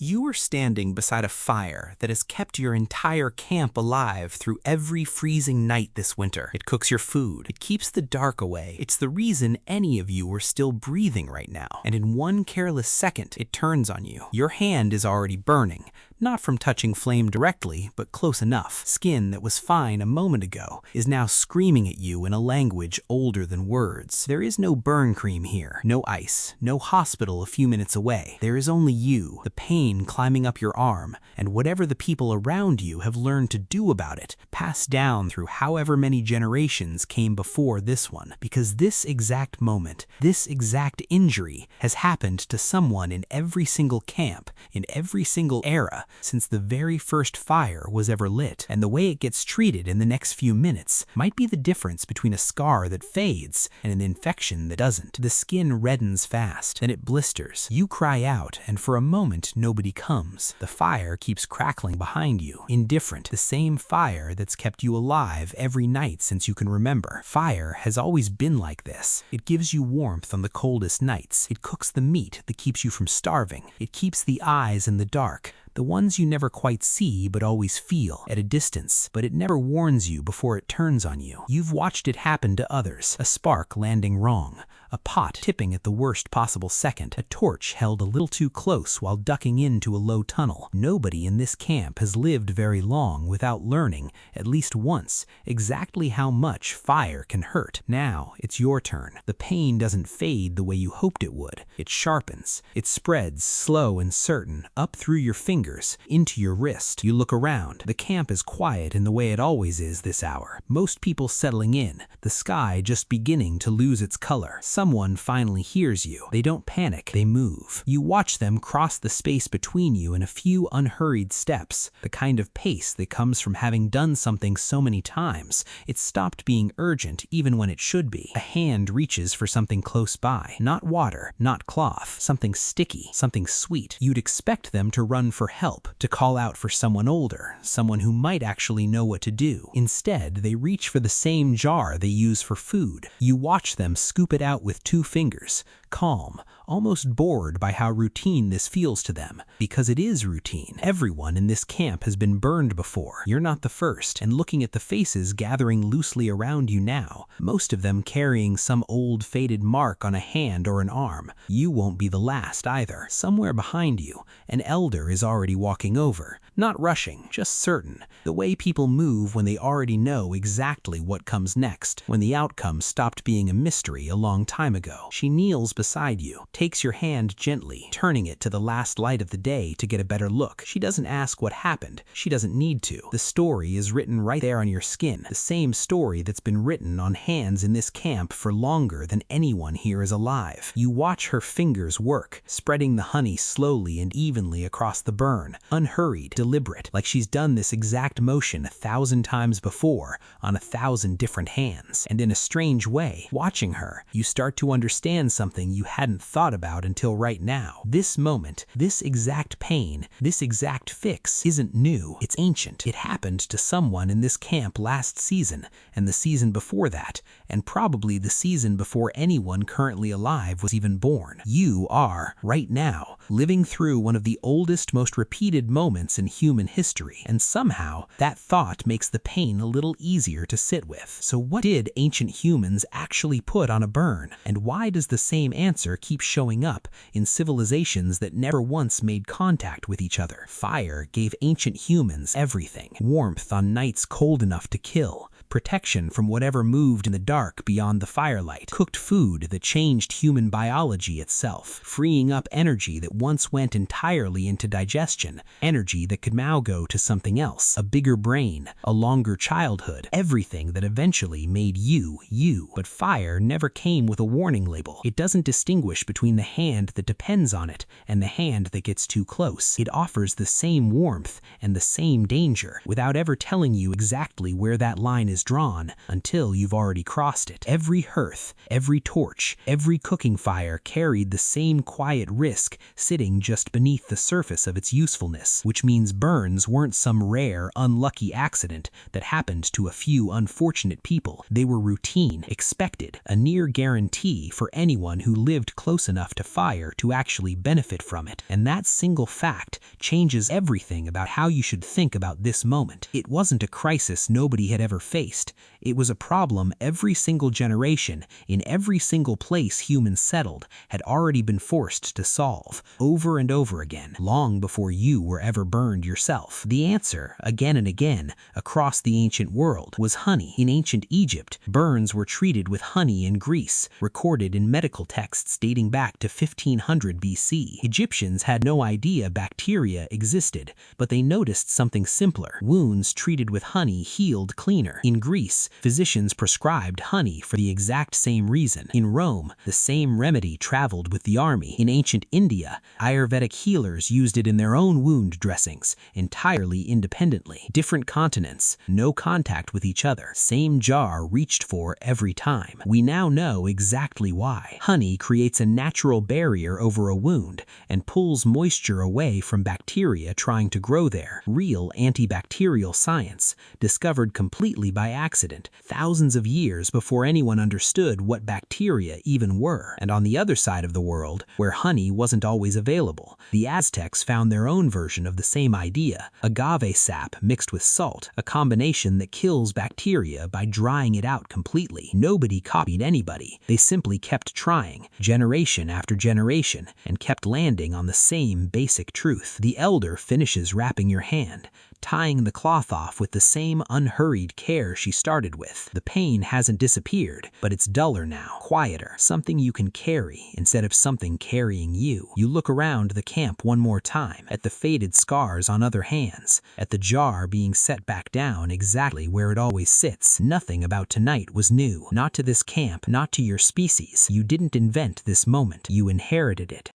You are standing beside a fire that has kept your entire camp alive through every freezing night this winter. It cooks your food. It keeps the dark away. It's the reason any of you are still breathing right now. And in one careless second, it turns on you. Your hand is already burning, not from touching flame directly, but close enough. Skin that was fine a moment ago is now screaming at you in a language older than words. There is no burn cream here, no ice, no hospital a few minutes away. There is only you, the pain climbing up your arm, and whatever the people around you have learned to do about it, passed down through however many generations came before this one. Because this exact moment, this exact injury has happened to someone in every single camp, in every single era, since the very first fire was ever lit. And the way it gets treated in the next few minutes might be the difference between a scar that fades and an infection that doesn't. The skin reddens fast, then it blisters. You cry out, and for a moment nobody comes. The fire keeps crackling behind you, indifferent, the same fire that's kept you alive every night since you can remember. Fire has always been like this. It gives you warmth on the coldest nights. It cooks the meat that keeps you from starving. It keeps the eyes in the dark, the ones you never quite see but always feel at a distance, but it never warns you before it turns on you. You've watched it happen to others, a spark landing wrong, a pot tipping at the worst possible second, a torch held a little too close while ducking into a low tunnel. Nobody in this camp has lived very long without learning, at least once, exactly how much fire can hurt. Now it's your turn. The pain doesn't fade the way you hoped it would. It sharpens. It spreads slow and certain, up through your fingers, into your wrist. You look around. The camp is quiet in the way it always is this hour. Most people settling in, the sky just beginning to lose its color. Someone finally hears you. They don't panic, they move. You watch them cross the space between you in a few unhurried steps, the kind of pace that comes from having done something so many times. It's stopped being urgent even when it should be. A hand reaches for something close by. Not water, not cloth, something sticky, something sweet. You'd expect them to run for help, to call out for someone older, someone who might actually know what to do. Instead, they reach for the same jar they use for food. You watch them scoop it out with 2 fingers, calm, almost bored by how routine this feels to them. Because it is routine. Everyone in this camp has been burned before. You're not the first. And looking at the faces gathering loosely around you now, most of them carrying some old faded mark on a hand or an arm, you won't be the last either. Somewhere behind you, an elder is already walking over. Not rushing, just certain. The way people move when they already know exactly what comes next, when the outcome stopped being a mystery a long time ago. She kneels beside you, takes your hand gently, turning it to the last light of the day to get a better look. She doesn't ask what happened. She doesn't need to. The story is written right there on your skin. The same story that's been written on hands in this camp for longer than anyone here is alive. You watch her fingers work, spreading the honey slowly and evenly across the burn, unhurried, deliberate, like she's done this exact motion 1,000 times before on 1,000 different hands. And in a strange way, watching her, you start to understand something you hadn't thought about until right now. This moment, this exact pain, this exact fix isn't new. It's ancient. It happened to someone in this camp last season, and the season before that, and probably the season before anyone currently alive was even born. You are, right now, living through one of the oldest, most repeated moments in human history, and somehow that thought makes the pain a little easier to sit with. So what did ancient humans actually put on a burn? And why does the same answer keep showing up in civilizations that never once made contact with each other? Fire gave ancient humans everything. Warmth on nights cold enough to kill, protection from whatever moved in the dark beyond the firelight, cooked food that changed human biology itself, freeing up energy that once went entirely into digestion, energy that could now go to something else, a bigger brain, a longer childhood, everything that eventually made you, you. But fire never came with a warning label. It doesn't distinguish between the hand that depends on it and the hand that gets too close. It offers the same warmth and the same danger without ever telling you exactly where that line is is drawn until you've already crossed it. Every hearth, every torch, every cooking fire carried the same quiet risk sitting just beneath the surface of its usefulness, which means burns weren't some rare, unlucky accident that happened to a few unfortunate people. They were routine, expected, a near guarantee for anyone who lived close enough to fire to actually benefit from it. And that single fact changes everything about how you should think about this moment. It wasn't a crisis nobody had ever faced. It was a problem every single generation, in every single place humans settled, had already been forced to solve, over and over again, long before you were ever burned yourself. The answer, again and again, across the ancient world, was honey. In ancient Egypt, burns were treated with honey in Greece, recorded in medical texts dating back to 1500 BC. Egyptians had no idea bacteria existed, but they noticed something simpler. Wounds treated with honey healed cleaner. In Greece, physicians prescribed honey for the exact same reason. In Rome, the same remedy traveled with the army. In ancient India, Ayurvedic healers used it in their own wound dressings, entirely independently. Different continents, no contact with each other, same jar reached for every time. We now know exactly why. Honey creates a natural barrier over a wound and pulls moisture away from bacteria trying to grow there. Real antibacterial science, discovered completely by accident, thousands of years before anyone understood what bacteria even were. And on the other side of the world, where honey wasn't always available, the Aztecs found their own version of the same idea: agave sap mixed with salt, a combination that kills bacteria by drying it out completely. Nobody copied anybody. They simply kept trying, generation after generation, and kept landing on the same basic truth. The elder finishes wrapping your hand, tying the cloth off with the same unhurried care she started with. The pain hasn't disappeared, but it's duller now, quieter, something you can carry instead of something carrying you. You look around the camp one more time, at the faded scars on other hands, at the jar being set back down exactly where it always sits. Nothing about tonight was new, not to this camp, not to your species. You didn't invent this moment, you inherited it.